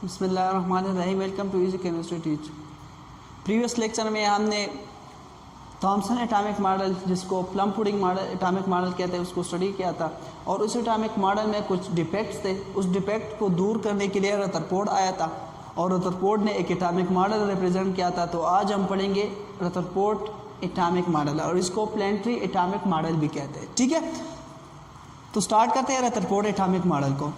बिस्मिल्लाहिर्रहमानिर्रहीम। Welcome to easy chemistry teach. Previous lecture में हमने थॉमसन एटॉमिक मॉडल, जिसको plum pudding model atomic model कहते हैं, उसको स्टडी किया था। और उस एटॉमिक मॉडल में कुछ डिफेक्ट्स थे। उस डिफेक्ट को दूर करने के लिए रदरफोर्ड आया था और रदरफोर्ड ने एक एटॉमिक मॉडल रिप्रेजेंट किया था। तो आज हम पढ़ेंगे रदरफोर्ड एटॉमिक मॉडल, और इसको प्लानिटरी एटॉमिक मॉडल भी कहते हैं। ठीक है, तो स्टार्ट करते हैं रदरफोर्ड एटॉमिक मॉडल को।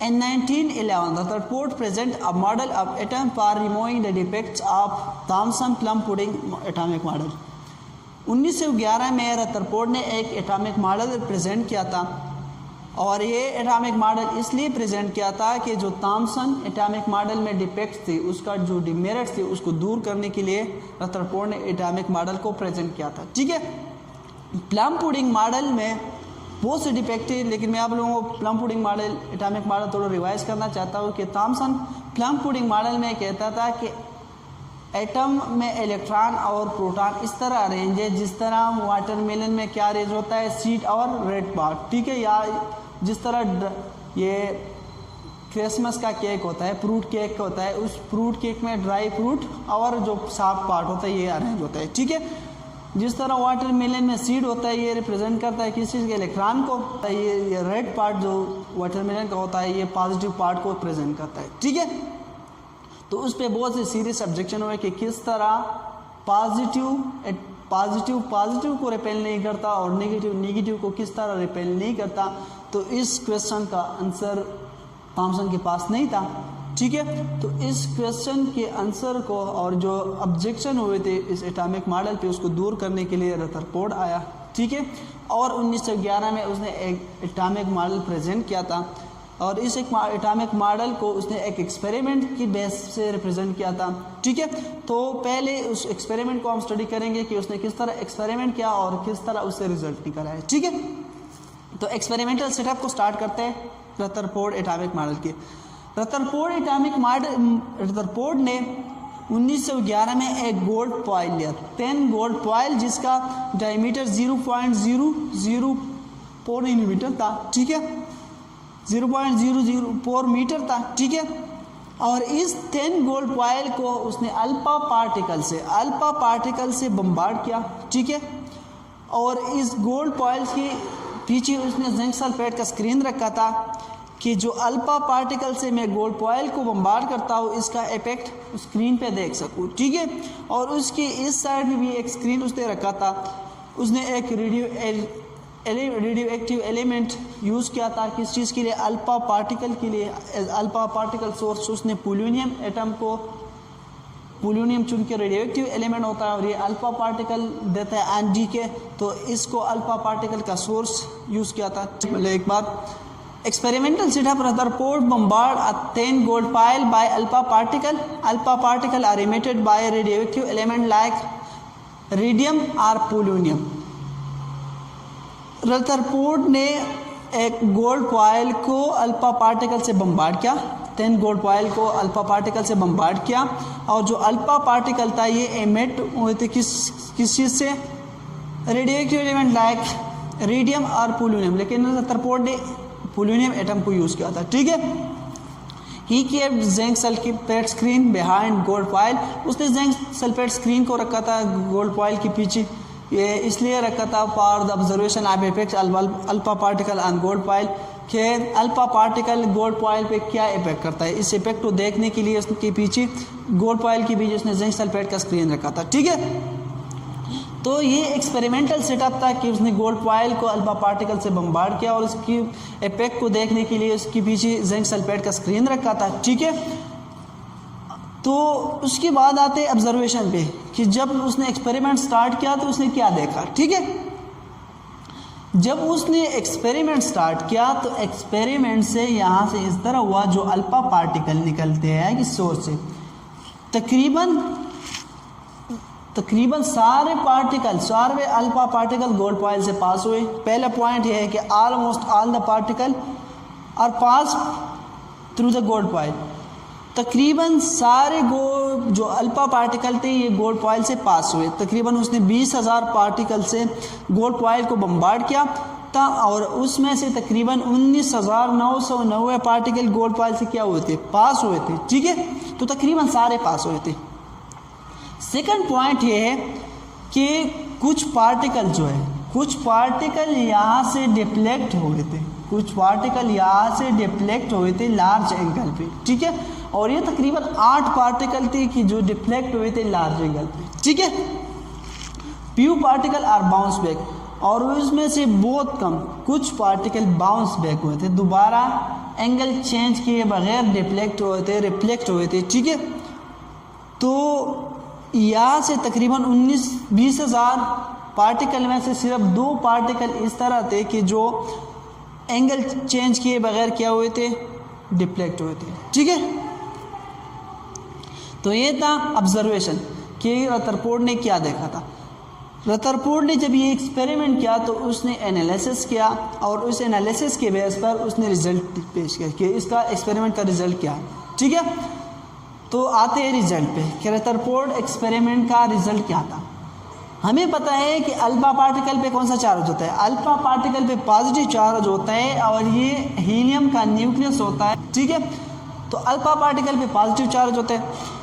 In 1911, Rutherford presented a model of atom for removing the defects of Thomson-Plum-Pudding atomic model. 1911 में रदरफोर्ड ने एक एटॉमिक मॉडल प्रेजेंट किया था, और ये एटॉमिक मॉडल इसलिए प्रेजेंट किया था कि जो थॉमसन एटॉमिक मॉडल में डिफेक्ट्स थी, उसका जो डिमेरिट्स थी, उसको दूर करने के लिए रदरफोर्ड ने एटॉमिक मॉडल को प्रेजेंट किया था। ठीक है, प्लम पुडिंग मॉडल में बहुत से डिफेक्ट है, लेकिन मैं आप लोगों को plum pudding model atomic model थोड़ा रिवाइज करना चाहता हूँ कि थॉमसन प्लम पुडिंग मॉडल में कहता था कि एटम में इलेक्ट्रॉन और प्रोटॉन इस तरह अरेंज है जिस तरह वाटरमेलन में क्या अरेंज होता है, सीड और रेड पार्ट। ठीक है, या जिस तरह ये क्रिसमस का केक होता है, फ्रूट केक होता है, उस फ्रूट केक में ड्राई फ्रूट और जो सॉफ्ट पार्ट होता है ये अरेंज होता है। ठीक है, जिस तरह वाटरमेलन में सीड होता है, ये रिप्रेजेंट करता है किस चीज़ के, इलेक्ट्रॉन को। ये रेड पार्ट जो वाटरमेलन का होता है, ये पॉजिटिव पार्ट को प्रेजेंट करता है। ठीक है, तो उस पर बहुत से सीरियस ऑब्जेक्शन हुए कि किस तरह पॉजिटिव को रिपेल नहीं करता और नेगेटिव को किस तरह रिपेल नहीं करता। तो इस क्वेश्चन का आंसर थॉमसन के पास नहीं था। ठीक है, तो इस क्वेश्चन के आंसर को और जो ऑब्जेक्शन हुए थे इस एटॉमिक मॉडल पे, उसको दूर करने के लिए रदरफोर्ड आया। ठीक है, और 1911 में उसने एक एटॉमिक मॉडल प्रेजेंट किया था, और इस एक एटॉमिक मॉडल को उसने एक एक्सपेरिमेंट की बेस से रिप्रेजेंट किया था। ठीक है, तो पहले उस एक्सपेरिमेंट को हम स्टडी करेंगे कि उसने किस तरह एक्सपेरिमेंट किया और किस तरह उससे रिजल्ट निकला है। ठीक है, तो एक्सपेरिमेंटल सेटअप को स्टार्ट करते हैं रदरफोर्ड एटॉमिक मॉडल के। रदरफोर्ड ने 1911 में एक गोल्ड फॉइल लिया, 10 गोल्ड फॉइल, जिसका डायमीटर 0.004 मिलीमीटर था। ठीक है, 0.004 मीटर था। ठीक है, और इस 10 गोल्ड फॉइल को उसने अल्फा पार्टिकल से बम्बार्ड किया। ठीक है, और इस गोल्ड फॉइल के पीछे उसने जिंक सल्फेट का स्क्रीन रखा था कि जो अल्फा पार्टिकल से मैं गोल्ड फॉइल को बम्बार्ड करता हूँ, इसका इफेक्ट स्क्रीन पे देख सकूँ। ठीक है, और उसकी इस साइड में भी एक स्क्रीन उसने रखा था। उसने एक रेडियो एक्टिव एलिमेंट यूज़ किया था किस चीज़ के लिए, अल्फा पार्टिकल के लिए। अल्फा पार्टिकल सोर्स उसने पोलूनियम एटम को, पोलूनियम चूँकि रेडियो एक्टिव एलिमेंट होता है और ये अल्फा पार्टिकल देता है एनडी के, तो इसको अल्फा पार्टिकल का सोर्स यूज़ किया था। एक बार experimental setup, Rutherford bombard a 10 gold foil by alpha particle. Alpha particle are emitted by a radioactive element like radium or polonium. Rutherford ने एक गोल्ड फॉइल को अल्फा पार्टिकल से bombard किया, 10 gold foil को alpha particle से bombard किया, और जो अल्फा पार्टिकल था ये एमिट हुए थे किस चीज़ से, रेडियोएक्टिव एलिमेंट लाइक रेडियम और पोलोनियम। लेकिन रदरफोर्ड ने पोलोनियम एटम को यूज़ किया था। ठीक है, he kept zinc sulphate screen behind gold foil. उसने जिंक सल्फेट स्क्रीन को रखा था गोल्ड फॉइल के पीछे, ये इसलिए रखा था for the observation of effect alpha particle on gold foil, कि अल्फा पार्टिकल गोल्ड फॉइल पे क्या इफेक्ट करता है, इस इफेक्ट को देखने के लिए उसके पीछे गोल्ड फॉइल के पीछे उसने जिंक सल्फेट का स्क्रीन रखा था। ठीक है, तो ये एक्सपेरिमेंटल सेटअप था कि उसने गोल्ड फॉइल को अल्फा पार्टिकल से बम्बार्ड किया और उसकी इफेक्ट को देखने के लिए उसके पीछे जिंक सल्फेट का स्क्रीन रखा था। ठीक है, तो उसके बाद आते ऑब्जर्वेशन पे कि जब उसने एक्सपेरिमेंट स्टार्ट किया तो उसने क्या देखा। ठीक है, जब उसने एक्सपेरिमेंट स्टार्ट किया तो एक्सपेरिमेंट से यहाँ से इस तरह हुआ, जो अल्फा पार्टिकल निकलते हैं इस सोर्स से, तकरीबन सारे अल्फा पार्टिकल गोल्ड फॉइल से पास हुए। पहला पॉइंट यह है कि almost all the particle are pass through the gold foil. तकरीबन सारे जो अल्फा पार्टिकल थे ये गोल्ड फॉइल से पास हुए। तकरीबन उसने 20,000 पार्टिकल से गोल्ड फॉइल को बम्बार्ड किया और उसमें से तकरीबन 19,990 पार्टिकल गोल्ड कॉइल से क्या हुए थे, पास हुए थे। ठीक है, तो तकरीबन सारे पास हुए थे। सेकंड पॉइंट ये है कि कुछ पार्टिकल जो है, कुछ पार्टिकल यहाँ से डिफ्लेक्ट हुए थे, कुछ पार्टिकल यहाँ से डिफ्लेक्ट हुए थे लार्ज एंगल पे। ठीक है, और ये तकरीबन 8 पार्टिकल थे कि जो डिफ्लेक्ट हुए थे लार्ज एंगल पे। ठीक है, few particle are bounce back, और उसमें से बहुत कम कुछ पार्टिकल बाउंस बैक हुए थे, दोबारा एंगल चेंज किए बगैर डिफ्लेक्ट हुए थे, रिफ्लेक्ट हुए थे। ठीक है, तो यहाँ से तकरीबन 19-20 हज़ार पार्टिकल में से सिर्फ 2 पार्टिकल इस तरह थे कि जो एंगल चेंज किए बगैर क्या हुए थे, डिफ्लेक्ट हुए थे। ठीक है, तो ये था ऑब्जर्वेशन कि रदरफोर्ड ने क्या देखा था। रदरफोर्ड ने जब ये एक्सपेरिमेंट किया तो उसने एनालिसिस किया, और उस एनालिसिस के बेस पर उसने रिजल्ट पेश किया कि इसका एक्सपेरिमेंट का रिजल्ट क्या है। ठीक है, तो आते हैं रिजल्ट पे कि रदरफोर्ड एक्सपेरिमेंट का रिजल्ट क्या था। हमें पता है कि अल्फा पार्टिकल पे कौन सा चार्ज होता है, अल्फा पार्टिकल पे पॉजिटिव चार्ज होता है, और ये हीलियम का न्यूक्लियस होता है। ठीक है, तो अल्फा पार्टिकल पे पॉजिटिव चार्ज होता है।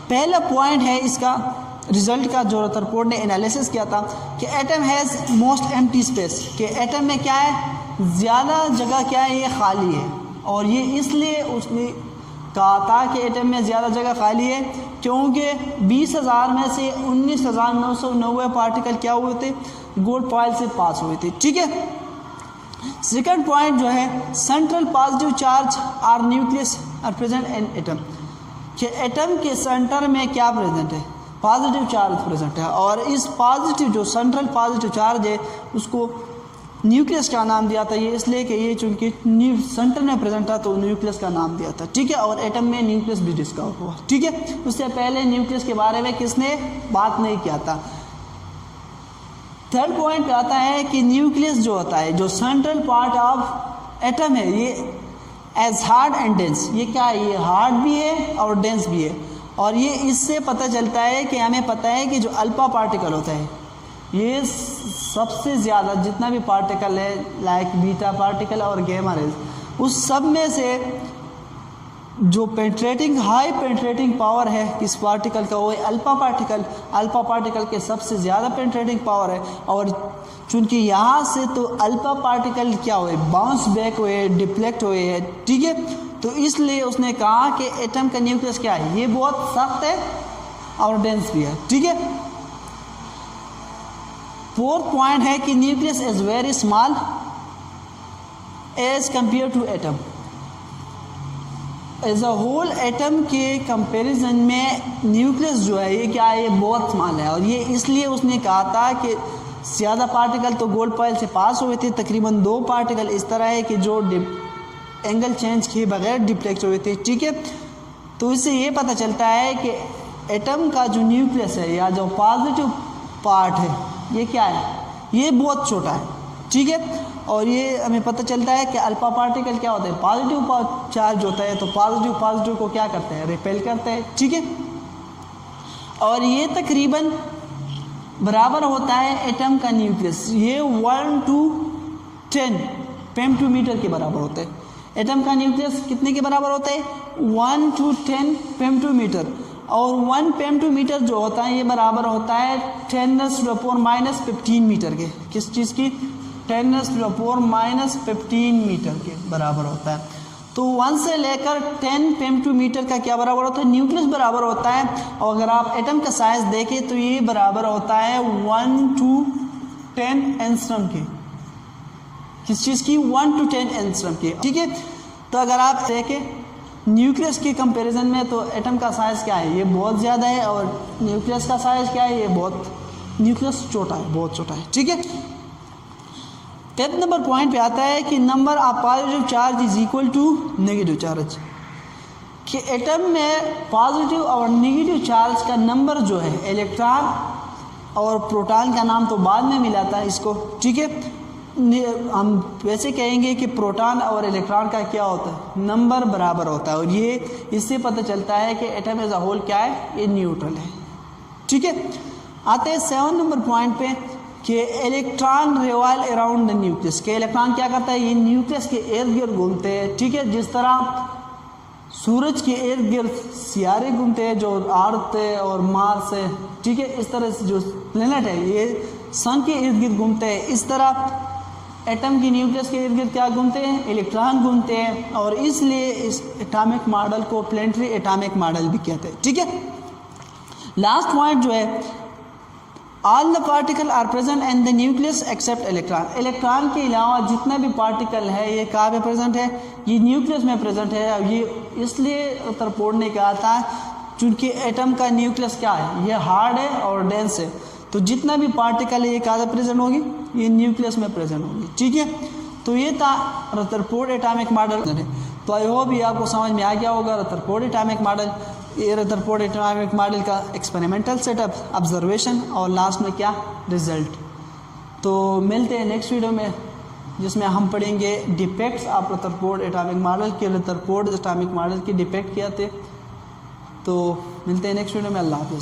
पहला पॉइंट है इसका रिजल्ट का जो रदरफोर्ड ने एनालिसिस किया था कि atom has most empty space, कि एटम में क्या है, ज़्यादा जगह क्या है, ये खाली है। और ये इसलिए उसने कहा था कि एटम में ज़्यादा जगह खाली है क्योंकि 20,000 में से 19,990 पार्टिकल क्या हुए थे, गोल्ड कॉइल से पास हुए थे। ठीक है, सेकंड पॉइंट जो है, central positive charge are nucleus are present in atom, कि एटम के सेंटर में क्या प्रेजेंट है, पॉजिटिव चार्ज प्रेजेंट है। और इस पॉजिटिव जो सेंट्रल पॉजिटिव चार्ज है उसको न्यूक्लियस का नाम दिया था, ये इसलिए कि ये चूंकि सेंटर में प्रेजेंट था तो न्यूक्लियस का नाम दिया था। ठीक है, और एटम में न्यूक्लियस भी डिस्कवर हुआ। ठीक है, उससे पहले न्यूक्लियस के बारे में किसने बात नहीं किया था। थर्ड पॉइंट पे आता है कि न्यूक्लियस जो होता है, जो सेंट्रल पार्ट ऑफ एटम है, ये एज हार्ड एंड डेंस, ये क्या है, ये हार्ड भी है और डेंस भी है। और ये इससे पता चलता है कि हमें पता है कि जो अल्फा पार्टिकल होता है ये सबसे ज़्यादा जितना भी पार्टिकल है, लाइक बीटा पार्टिकल और गैमा रेज, उस सब में से जो पेंट्रेटिंग हाई पेंट्रेटिंग पावर है किस पार्टिकल का, वो है अल्फा पार्टिकल। अल्फा पार्टिकल के सबसे ज़्यादा पेंट्रेटिंग पावर है, और चूँकि यहाँ से तो अल्फा पार्टिकल क्या हुए, बाउंस बैक हुए, डिफ्लेक्ट हुए है। ठीक है, तो इसलिए उसने कहा कि एटम का न्यूक्लियस क्या है, ये बहुत सख्त है और डेंस भी है। ठीक है, फोर्थ पॉइंट है कि nucleus is very small as compare to atom. As a whole atom के कंपैरिजन में न्यूक्लियस जो है ये क्या है, ये बहुत स्मॉल है। और ये इसलिए उसने कहा था कि ज़्यादा पार्टिकल तो गोल्ड कॉइल से पास हुए थे, तकरीबन 2 पार्टिकल इस तरह है कि जो एंगल चेंज किए बगैर डिफ्लेक्ट हुए थे। ठीक है, तो इससे ये पता चलता है कि एटम का जो न्यूक्लियस है या जो पॉजिटिव पार्ट है ये क्या है, ये बहुत छोटा है। ठीक है, और ये हमें पता चलता है कि अल्फा पार्टिकल क्या होता है, पॉजिटिव चार्ज होता है, तो पॉजिटिव को क्या करते हैं, रिपेल करते हैं। ठीक है, और ये तकरीबन बराबर होता है एटम का न्यूक्लियस, ये 1 to 10 फेमटोमीटर के बराबर होता है। एटम का न्यूक्लियस कितने के बराबर होता है, 1 to 10 फेमटोमीटर। और 1 फेमटोमीटर जो होता है ये बराबर होता है 10⁻⁻15 मीटर के। किस चीज़ की, 10⁻⁻15 मीटर के बराबर होता है। तो 1 से लेकर 10 फेमटोमीटर का क्या बराबर होता है, न्यूक्लियस बराबर होता है। और अगर आप एटम का साइज देखें तो ये बराबर होता है 1 to 10 एंगस्ट्रम के। किस चीज़ की, 1 to 10 एंगस्ट्रम की। ठीक है, तो अगर आप देखें न्यूक्लियस के कंपैरिजन में तो एटम का साइज़ क्या है, ये बहुत ज़्यादा है, और न्यूक्लियस का साइज़ क्या है, ये बहुत, न्यूक्लियस छोटा है, बहुत छोटा है। ठीक है, 10th नंबर पॉइंट पे आता है कि number of positive charge is equal to negative charge, कि एटम में पॉजिटिव और नेगेटिव चार्ज का नंबर जो है, इलेक्ट्रॉन और प्रोटॉन का नाम तो बाद में मिला था इसको। ठीक है, हम वैसे कहेंगे कि प्रोटॉन और इलेक्ट्रॉन का क्या होता है, नंबर बराबर होता है। और ये इससे पता चलता है कि एटम एज अ होल क्या है, ये न्यूट्रल है। ठीक है, आते हैं 7 नंबर पॉइंट पे कि electron revolve around the nucleus, के इलेक्ट्रॉन क्या करता है, ये न्यूक्लियस के इर्द गिर्द घूमते हैं। ठीक है, जिस तरह सूरज के इर्द गिर्द सियारे घूमते हैं जो अर्थ है और मार्स है। ठीक है, इस तरह से जो प्लेनेट है ये सन के इर्द गिर्द घूमते हैं। इस तरह एटम की न्यूक्लियस के इर्द गिर्द क्या घूमते हैं, इलेक्ट्रॉन घूमते हैं, और इसलिए इस एटॉमिक मॉडल को प्लेनेटरी एटॉमिक मॉडल भी कहते हैं। ठीक है, लास्ट पॉइंट जो है, all the particle are present in the nucleus except electron. Electron के अलावा जितना भी पार्टिकल है ये कहाँ पे प्रेजेंट है, ये न्यूक्लियस में प्रेजेंट है। ये इसलिए उत्तरपोर्ट ने कहा था चूँकि एटम का न्यूक्लियस क्या है, ये हार्ड है और डेंस है, तो जितना भी पार्टिकल है ये कहाँ प्रेजेंट होगी, ये न्यूक्लियस में प्रेजेंट होगी। ठीक है, तो ये था रदरफोर्ड एटॉमिक मॉडल। तो आई होप ये आपको समझ में आ गया होगा रदरफोर्ड एटॉमिक मॉडल, ये रदरफोर्ड एटॉमिक मॉडल का एक्सपेरिमेंटल सेटअप, ऑब्जर्वेशन और लास्ट में क्या रिजल्ट। तो मिलते हैं नेक्स्ट वीडियो में जिसमें हम पढ़ेंगे defects of Rutherford atomic model के, रदरफोर्ड एटॉमिक मॉडल के डिफेक्ट क्या थे। तो मिलते हैं नेक्स्ट वीडियो में, अल्लाह हाफ़िज़।